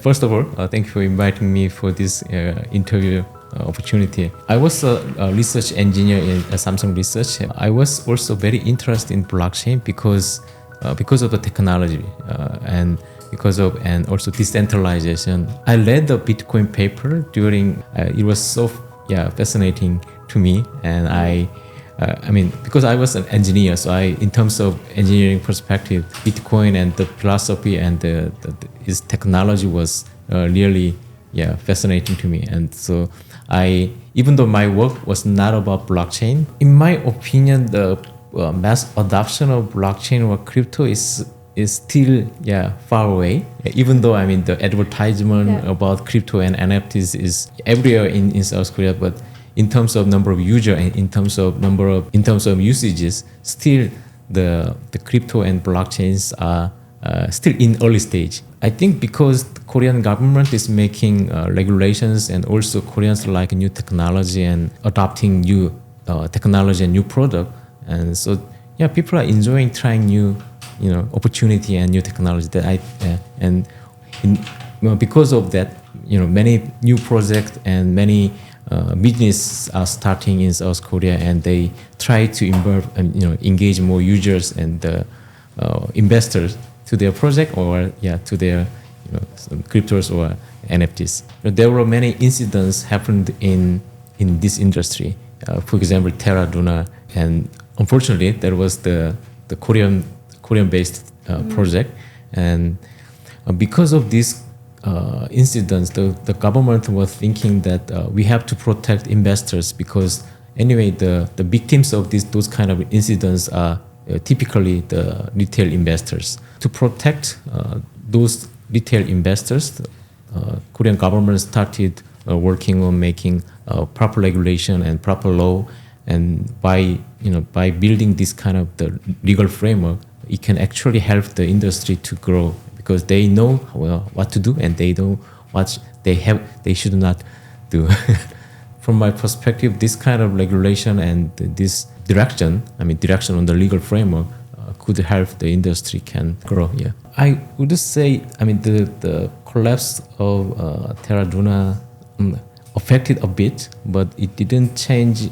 First of all, thank you for inviting me for this interview opportunity. I was a research engineer in Samsung Research. I was also very interested in blockchain because of the technology and and also decentralization. I read the Bitcoin paper during. It was so fascinating to me, and because I was an engineer, so in terms of engineering perspective, Bitcoin and the philosophy and its technology was really fascinating to me. And so even though my work was not about blockchain, in my opinion, the mass adoption of blockchain or crypto is still far away. Even though the advertisement about crypto and NFTs is everywhere in South Korea, but in terms of number of users and in terms of usages, still the crypto and blockchains are still in early stage. I think because the Korean government is making regulations, and also Koreans like new technology and adopting new technology and new product, and so people are enjoying trying new opportunity and new technology because of that, many new projects and many business are starting in South Korea, and they try to engage more users and investors to their project or to their some cryptos or NFTs. There were many incidents happened in this industry. For example, Terra, and unfortunately there was the Korean-based project, and because of this incidents, the government was thinking that we have to protect investors, because anyway the victims of those kind of incidents are typically the retail investors. To protect those retail investors, Korean government started working on making proper regulation and proper law, and by building this kind of the legal framework, it can actually help the industry to grow, because they know what to do and they know what they should not do. From my perspective, this kind of regulation and this direction on the legal framework could help the industry can grow. I would say the collapse of Terra affected a bit, but it didn't change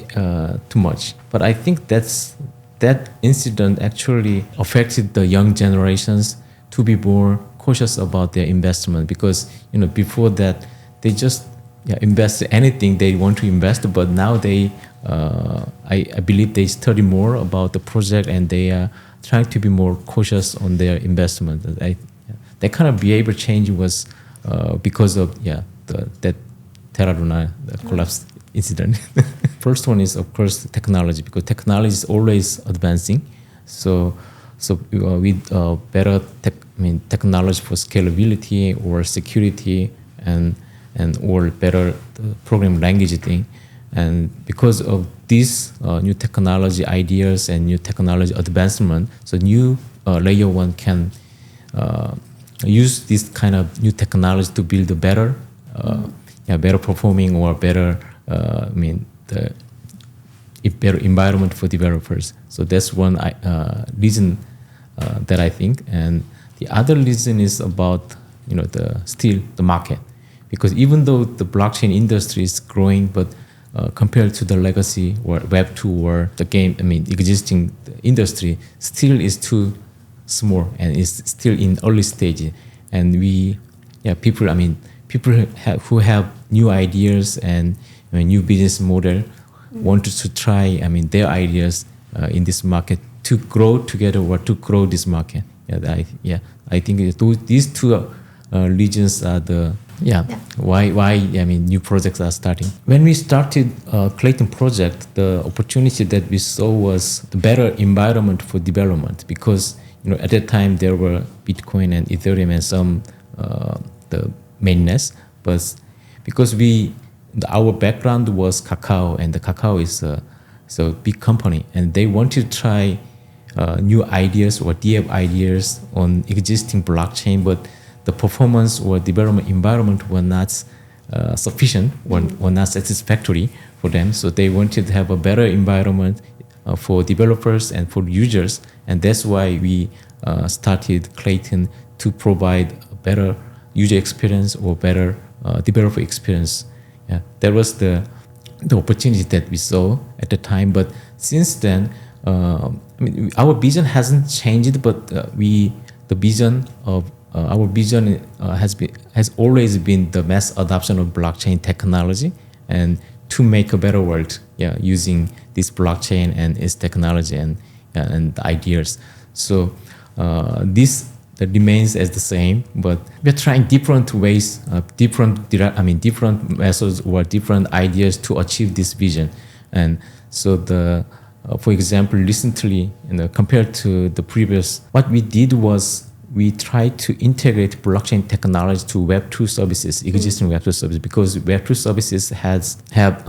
too much. But I think that incident actually affected the young generations to be more cautious about their investment, because before that they just invest anything they want to invest, but now they I believe they study more about the project and they are trying to be more cautious on their investment. That kind of behavior change was because of that Terra collapse incident. First one is of course technology, because technology is always advancing. So with better technology for scalability or security and or better program language thing, and because of these new technology ideas and new technology advancement, so new layer one can use this kind of new technology to build a better better performing or better better environment for developers. So that's one reason that I think. And the other reason is about the market, because even though the blockchain industry is growing, but compared to the legacy or Web 2 or the existing industry, still is too small and is still in early stage. And people who have new ideas and new business model wanted to try their ideas in this market to grow together or to grow this market. I think these two regions are the why new projects are starting. When we started Klaytn project, the opportunity that we saw was the better environment for development, because at that time there were Bitcoin and Ethereum and some the mainnets, but because our background was Kakao, and the Kakao is a big company, and they wanted to try new ideas or DApp ideas on existing blockchain, but the performance or development environment were not sufficient, were not satisfactory for them. So they wanted to have a better environment for developers and for users, and that's why we started Klaytn to provide a better user experience or better developer experience. Yeah, that was the opportunity that we saw at the time. But since then, our vision hasn't changed, but the vision of our vision has always been the mass adoption of blockchain technology and to make a better world. Yeah, using this blockchain and its technology and ideas. So this that remains as the same, but we're trying different ways, different methods or different ideas to achieve this vision. And so for example, recently, compared to the previous, what we did was we tried to integrate blockchain technology to Web2 services, existing Web2 services, because Web2 services have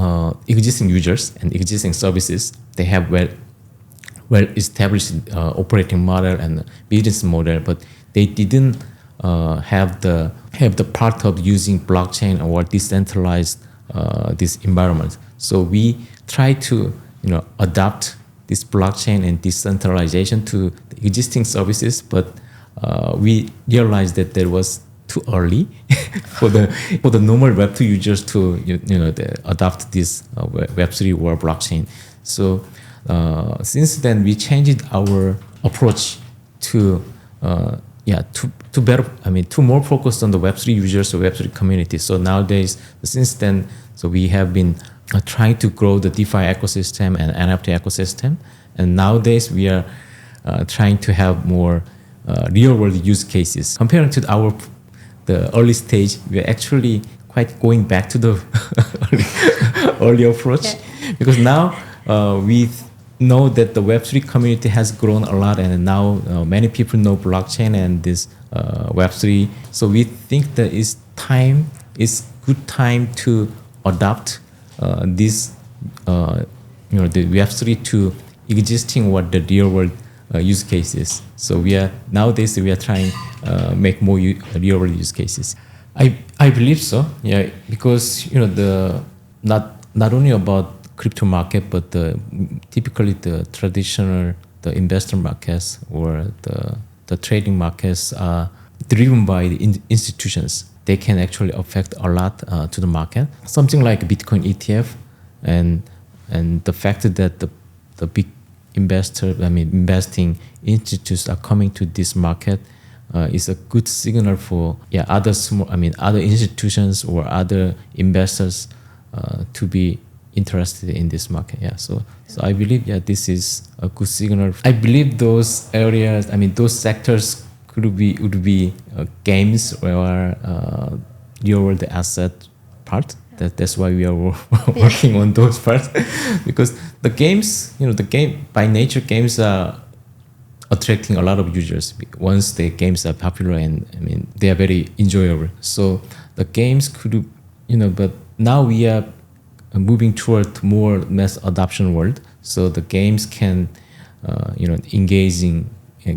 existing users and existing services. They have well-established operating model and business model, but they didn't have the part of using blockchain or decentralized this environment. So we try to adapt this blockchain and decentralization to the existing services, but we realized that there was too early for the normal Web2 users to adopt this Web3 or blockchain. So since then, we changed our approach to more focused on the Web3 users or Web3 community. So nowadays, since then, so we have been trying to grow the DeFi ecosystem and NFT ecosystem, and nowadays we are trying to have more real-world use cases. Comparing to the early stage, we are actually quite going back to the early approach, because now we know that the Web3 community has grown a lot, and now many people know blockchain and this Web3. So we think that it's good time to adopt this the Web3 to existing the real world use cases. So nowadays we are trying make more real world use cases. I believe so. Yeah, because not only about crypto market, but typically the traditional investor markets or the trading markets are driven by the institutions. They can actually affect a lot to the market. Something like Bitcoin ETF and the fact that the big investing institutes are coming to this market is a good signal for other institutions or other investors to be interested in this market. Yeah, so I believe this is a good signal. I believe those areas, those sectors would be games or real world asset part. That's why we are working on those parts, because the games, by nature, games are attracting a lot of users once the games are popular and they are very enjoyable. So the games could, but now we are moving toward more mass adoption world. So the games can,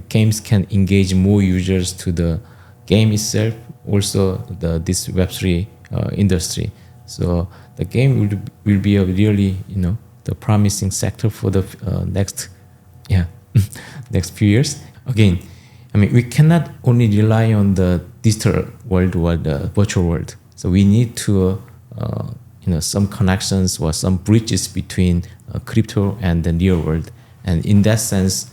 games can engage more users to the game itself. Also, this Web3 industry. So the game will be a really, the promising sector for the next few years. Again, we cannot only rely on the digital world or the virtual world. So we need to, some connections or some bridges between crypto and the real world. And in that sense,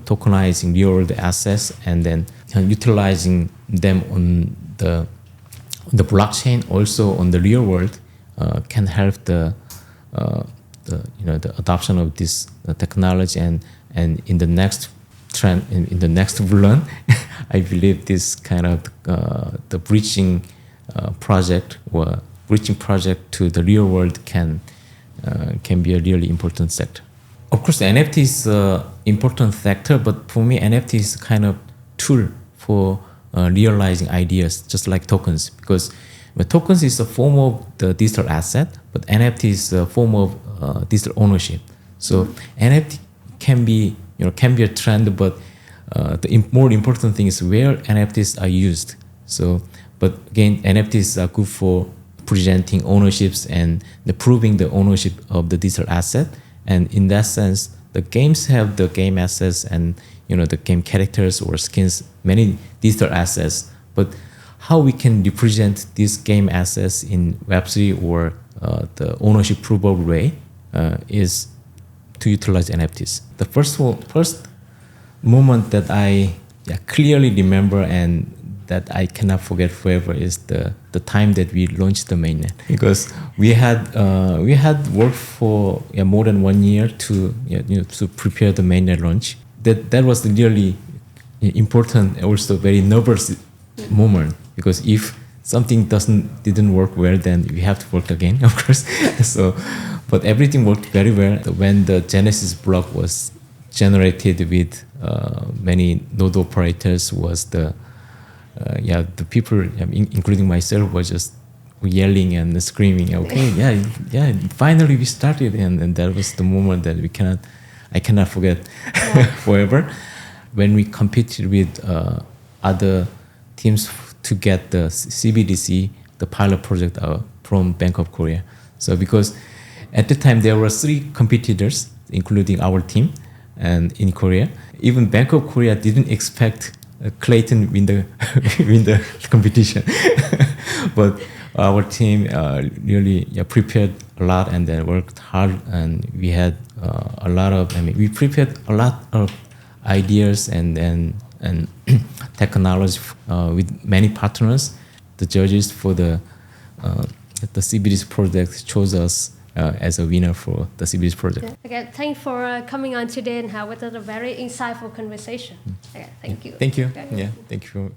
tokenizing real world assets and then utilizing them on the blockchain, also on the real world, can help the adoption of this technology. And in the next trend, in the next run, I believe this kind of the bridging project or bridging project to the real world can be a really important sector. Of course, NFT is an important sector, but for me, NFT is kind of tool for realizing ideas, just like tokens, because tokens is a form of the digital asset, but NFT is a form of digital ownership. So NFT can be a trend, but the more important thing is where NFTs are used. So, but again, NFTs are good for presenting ownerships and proving the ownership of the digital asset. And in that sense, the games have the game assets and the game characters or skins, many digital assets. But how we can represent these game assets in Web3 or the ownership provable way is to utilize NFTs. The first moment that I clearly remember and that I cannot forget forever is the time that we launched the mainnet, because we had worked for more than 1 year to to prepare the mainnet launch. That was the really important, also very nervous moment, because if something didn't work well, then we have to work again, of course. So, but everything worked very well. When the Genesis block was generated with many node operators, was the people, including myself, were just yelling and screaming. Okay, finally we started, and that was the moment that I cannot forget forever. When we competed with other teams to get the CBDC, the pilot project from Bank of Korea. So because at the time there were 3 competitors, including our team, and in Korea, even Bank of Korea didn't expect Klaytn win the competition. But our team really prepared a lot and then worked hard, and we had we prepared a lot of ideas and technology with many partners. The judges for the CBDC project chose us as a winner for the CBDC project. Okay, thanks for coming on today and have with us a very insightful conversation. Okay, thank you. Thank you. Okay. Yeah, thank you.